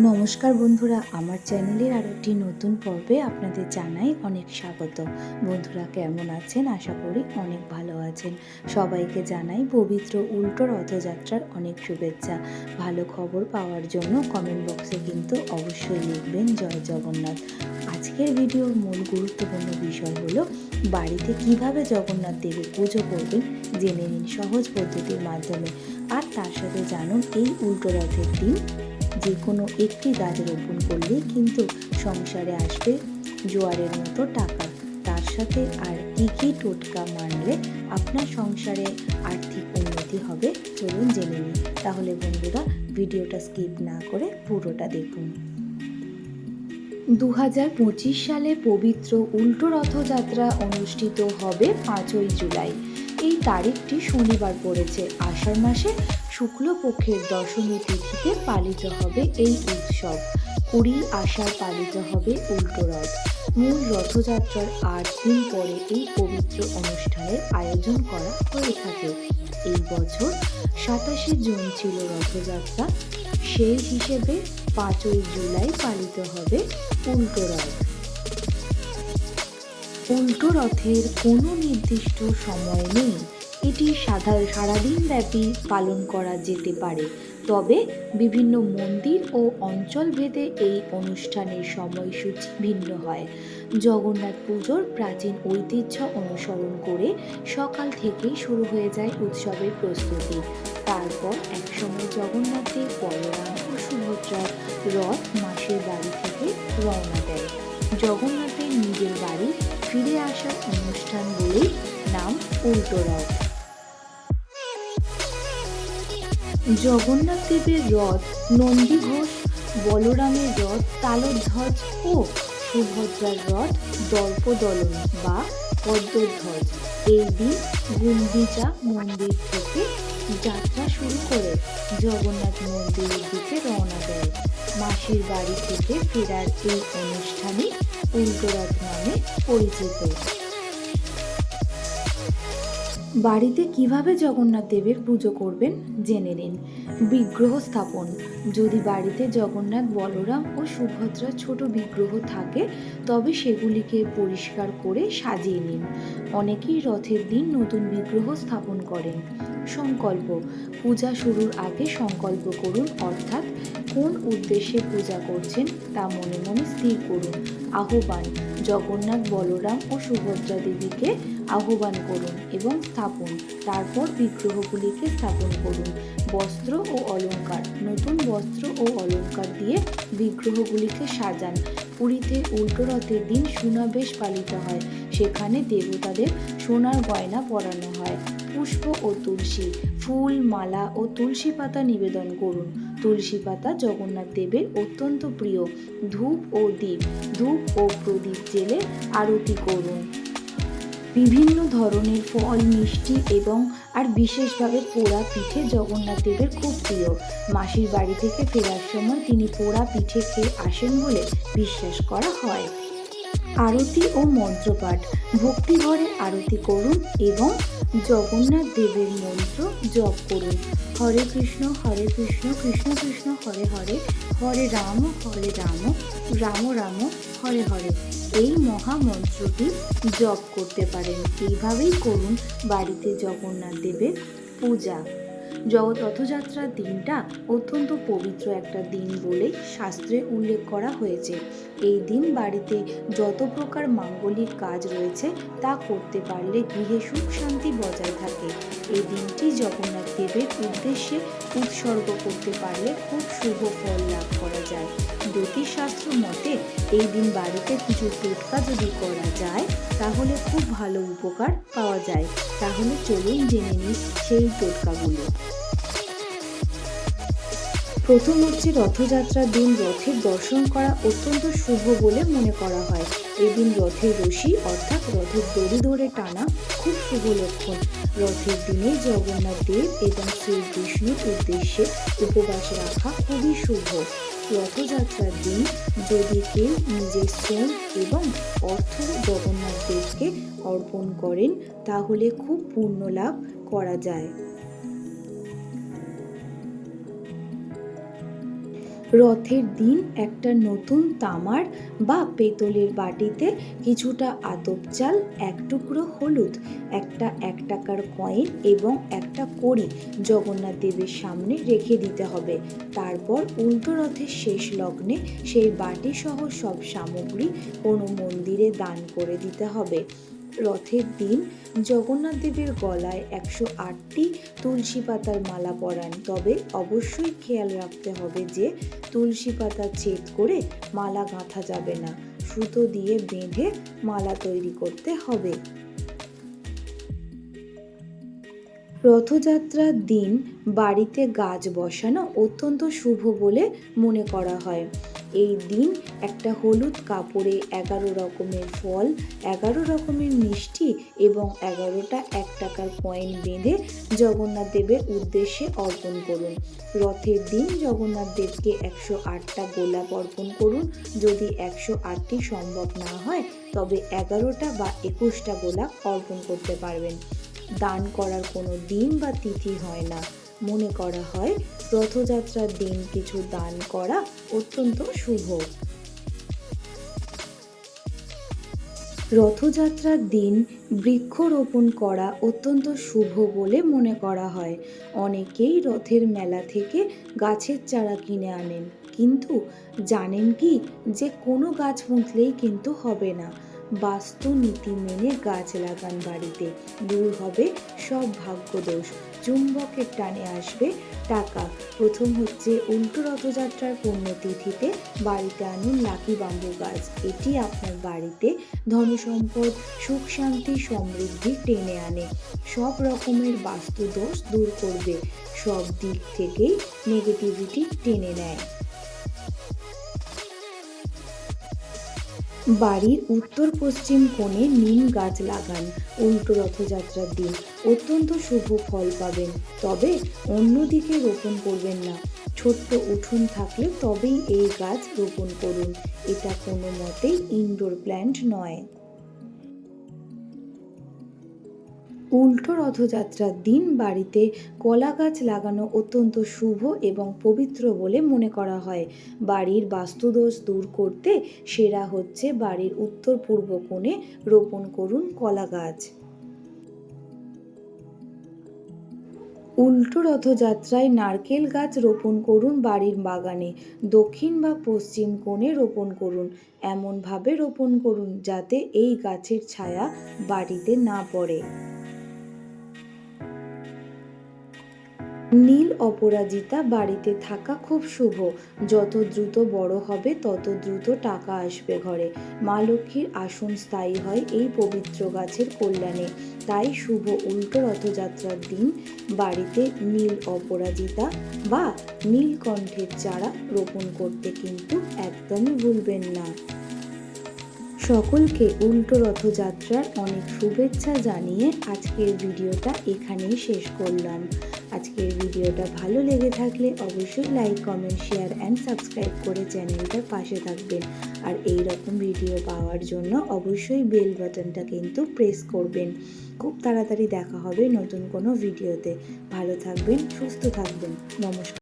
নমস্কার বন্ধুরা, আমার চ্যানেলের আর একটি নতুন পর্বে আপনাদের জানাই অনেক স্বাগত। বন্ধুরা কেমন আছেন? আশা করি অনেক ভালো আছেন। সবাইকে জানাই পবিত্র উল্টো রথযাত্রার অনেক শুভেচ্ছা। ভালো খবর পাওয়ার জন্য কমেন্ট বক্সে কিন্তু অবশ্যই লিখবেন জয় জগন্নাথ। আজকের ভিডিওর মূল গুরুত্বপূর্ণ বিষয় হলো বাড়িতে কিভাবে জগন্নাথ দেবের পুজো করবেন জেনে নিন সহজ পদ্ধতির মাধ্যমে। আর তার সাথে জানুন এই উল্টো রথের দিন যে কোনো একটি গাছ রোপণ করলেই কিন্তু সংসারে আসবে জোয়ারের মতো টাকা। তার সাথে আর কী টোটকা মানলে আপনার সংসারে আর্থিক উন্নতি হবে চলুন জেনে নিই। তাহলে বন্ধুরা ভিডিওটা স্কিপ না করে পুরোটা দেখুন। 2025 সালে পবিত্র উল্টো রথযাত্রা অনুষ্ঠিত হবে 5ই জুলাই। এই তারিখটি শনিবার পড়েছে। আষাঢ় মাসে শুক্লপক্ষের দশমী তিথিতে পালিত হবে এই উৎসব। 20 আষাঢ় পালিত হবে উল্টো রথ। মূল রথযাত্রার 8 দিন পরে এই পবিত্র অনুষ্ঠানের আয়োজন করা হয়ে থাকে। এই বছর 27 জুন ছিল রথযাত্রা, সেই হিসেবে 5ই জুলাই পালিত হবে উল্টো রথ। উল্টো রথের কোনো নির্দিষ্ট সময় নেই, এটি সারাদিন ব্যাপী পালন করা যেতে পারে। তবে বিভিন্ন মন্দির ও অঞ্চল ভেদে এই অনুষ্ঠানের সময়সূচি ভিন্ন হয়। জগন্নাথ পুজোর প্রাচীন ঐতিহ্য অনুসরণ করে সকাল থেকেই শুরু হয়ে যায় উৎসবের প্রস্তুতি। তারপর একসময় জগন্নাথের বলরাম ও সুভদ্রার রথ মাসির বাড়ি থেকে রওনা দেয়। জগন্নাথের নিজের বাড়ি ফিরে আসার অনুষ্ঠান বলেই নাম উল্টো রথ। জগন্নাথ দেবের রথ নন্দীঘোষ, বলরামের রথ তালধ্বজ ও সুভদ্রার রথ দর্পদলন বা পদ্মধ্বজ এই দিন গুন্ডিচা মন্দির থেকে যাত্রা শুরু করে জগন্নাথ মন্দিরের দিকে রওনা দেয়। মাসির বাড়ি থেকে ফেরার এই অনুষ্ঠানই উল্টো রথ নামে পরিচিত। বাড়িতে কিভাবে জগন্নাথ দেবের পুজো করবেন জেনে নিন। বিগ্রহ স্থাপন। যদি বাড়িতে জগন্নাথ, বলরাম ও সুভদ্রার ছোট বিগ্রহ থাকে তবে সেগুলিকে পরিষ্কার করে সাজিয়ে নিন। অনেকেই রথের দিন নতুন বিগ্রহ স্থাপন করেন। সংকল্প। পূজা শুরুর আগে সংকল্প করুন, অর্থাৎ কোন উদ্দেশ্যে পূজা করছেন তা মনে মনে স্থির করুন। আহ্বান। জগন্নাথ, বলরাম ও সুভদ্রা দেবীকে আহ্বান করুন এবং স্থাপন। তারপর বিগ্রহগুলিকে স্থাপন করুন। বস্ত্র ও অলঙ্কার। নতুন বস্ত্র ও অলঙ্কার দিয়ে বিগ্রহগুলিকে সাজান। পুরীতে উল্টো রথের দিন সুনাবেশ পালিত হয়। সেখানে দেবতাদের সোনার গয়না পরানো হয়। পুষ্প ও তুলসী। ফুল, মালা ও তুলসী পাতা নিবেদন করুন। তুলসী পাতা জগন্নাথ দেবের অত্যন্ত প্রিয়। ধূপ ও দীপ। ধূপ ও প্রদীপ জেলে আরতি করুন। বিভিন্ন ধরনের ফল, মিষ্টি এবং বিশেষভাবে পোড়া পিঠে জগন্নাথ দেবের খুব প্রিয়। মাসির বাড়ি থেকে ফেরার সময় তিনি পোড়া পিঠে খেয়ে আসেন বলে বিশ্বাস করা হয়। আরতি ও মন্ত্রপাঠ। ভক্তিভরে আরতি করুন এবং জগন্নাথ দেবের মন্ত্র জপ করুন। হরে কৃষ্ণ কৃষ্ণ কৃষ্ণ হরে হরে, হরে রাম রাম রাম হরে হরে এই মহামন্ত্রটি জপ করতে পারেন। এইভাবেই করুন বাড়িতে জগন্নাথ দেবের পূজা। রথযাত্রার দিনটা অত্যন্ত পবিত্র একটা দিন বলে শাস্ত্রে উল্লেখ করা হয়েছে। এই দিন বাড়িতে যত প্রকার মাঙ্গলিক কাজ রয়েছে তা করতে পারলে গৃহে সুখ শান্তি বজায় থাকে। এই দিনটি জগন্নাথ দেবের উদ্দেশ্যে উৎসর্গ করতে পারলে খুব শুভ ফল লাভ করা যায়। জ্যোতিষশাস্ত্র মতে এই দিন বাড়িতে কিছু টোটকা যদি করা যায় তাহলে খুব ভালো উপকার পাওয়া যায়। তাহলে চলুন জেনে নিই সেই টোটকাগুলো। প্রথম হচ্ছে রথযাত্রার দিন রথের দর্শন করা অত্যন্ত শুভ বলে মনে করা হয়। এদিন রথের রশি অর্থাৎ রথের দড়ি ধরে টানা খুব শুভ লক্ষণ। রথের দিনে জগন্নাথ দেব এবং শ্রীকৃষ্ণের উদ্দেশ্যে উপবাস রাখা খুবই শুভ। রথযাত্রার দিন যদি কেউ নিজের শ্রম এবং অর্থ জগন্নাথ দেবকে অর্পণ করেন তাহলে খুব পুণ্য লাভ করা যায়। রথের দিন একটা নতুন তামার বা পেতলের বাটিতে কিছুটা আতপ চাল, এক টুকরো হলুদ, একটা 1 টাকার কয়েন এবং একটা কড়ি জগন্নাথ দেবের সামনে রেখে দিতে হবে। তারপর উল্টো রথের শেষ লগ্নে সেই বাটি সহ সব সামগ্রী কোনো মন্দিরে দান করে দিতে হবে। রথের দিন জগন্নাথ দেবের গলায় 108টি তুলসী পাতার মালা পরান, তবে অবশ্যই খেয়াল রাখতে হবে যে তুলসী পাতা ছেদ করে মালা গাঁথা যাবে না, সুতো দিয়ে বেঁধে মালা তৈরি করতে হবে। রথযাত্রার দিন বাড়িতে গাছ বসানো অত্যন্ত শুভ বলে মনে করা হয়। এই দিন একটা হলুদ কাপড়ে 11 রকমের ফল, 11 রকমের মিষ্টি এবং 11টা 1 টাকার কয়েন বেঁধে জগন্নাথ দেবের উদ্দেশ্যে অর্পণ করুন। রথের দিন জগন্নাথ দেবকে 108টা গোলাপ অর্পণ করুন। যদি 108টি সম্ভব না হয় তবে 11টা বা 21টা গোলাপ অর্পণ করতে পারবেন। দান করার কোনো দিন বা তিথি হয় না। মনে করা হয় রথযাত্রার দিন কিছু দান করা অত্যন্ত শুভ। রথযাত্রার দিন বৃক্ষরোপণ করা অত্যন্ত শুভ বলে মনে করা হয়। অনেকেই রথের মেলা থেকে গাছের চারা কিনে আনেন, কিন্তু জানেন কি যে কোনো গাছ পুঁতলেই কিন্তু হবে না। বাস্তু নীতি মেনে গাছ লাগান বাড়িতে, দূর হবে সব ভাগ্যদোষ, চুম্বকের টানে আসবে টাকা। প্রথম হচ্ছে উল্টো রথযাত্রার পুণ্যতিথিতে বাড়িতে আনুন লাকি বাম্বু গাছ। এটি আপনার বাড়িতে ধনসম্পদ, সুখ শান্তি, সমৃদ্ধি টেনে আনে, সব রকমের বাস্তু দোষ দূর করবে, সব দিক থেকেই নেগেটিভিটি টেনে নেয়। বাড়ির উত্তর পশ্চিম কোণে নিম গাছ লাগান উল্টো রথযাত্রার দিন, অত্যন্ত শুভ ফল পাবেন। তবে অন্যদিকে রোপণ করবেন না, ছোট্ট উঠোন থাকলে তবেই এই গাছ রোপণ করুন। এটা কোনো মতেই ইনডোর প্ল্যান্ট নয়। উল্টো রথযাত্রার দিন বাড়িতে কলা গাছ লাগানো অত্যন্ত শুভ এবং পবিত্র বলে মনে করা হয়। বাড়ির বাস্তুদোষ দূর করতে সেরা হচ্ছে বাড়ির উত্তর পূর্ব কোণে রোপণ করুন কলা গাছ। উল্টো রথযাত্রায় নারকেল গাছ রোপণ করুন বাড়ির বাগানে, দক্ষিণ বা পশ্চিম কোণে রোপণ করুন। এমনভাবে রোপণ করুন যাতে এই গাছের ছায়া বাড়িতে না পড়ে। নীল অপরাজিতা বাড়িতে থাকা খুব শুভ। যত দ্রুত বড় হবে তত দ্রুত টাকা আসবে ঘরে। মা লক্ষ্মীর আসন স্থায়ী হয় এই পবিত্র গাছের কল্যাণে। তাই শুভ উল্টো রথযাত্রার দিন বাড়িতে নীল অপরাজিতা বা নীলকণ্ঠের চারা রোপণ করতে কিন্তু একদমই ভুলবেন না। সকলকে উল্টো রথযাত্রার অনেক শুভেচ্ছা জানিয়ে আজকের ভিডিওটা এখানেই শেষ করলাম। আজকের ভিডিওটা ভালো লেগে থাকলে অবশ্যই like, comment, share and subscribe করে চ্যানেলটার পাশে থাকবেন। আর এই রকম ভিডিও পাওয়ার জন্য অবশ্যই বেল বাটনটা কিন্তু প্রেস করবেন। খুব তাড়াতাড়ি দেখা হবে নতুন কোনো ভিডিওতে। ভালো থাকবেন, সুস্থ থাকবেন। নমস্কার।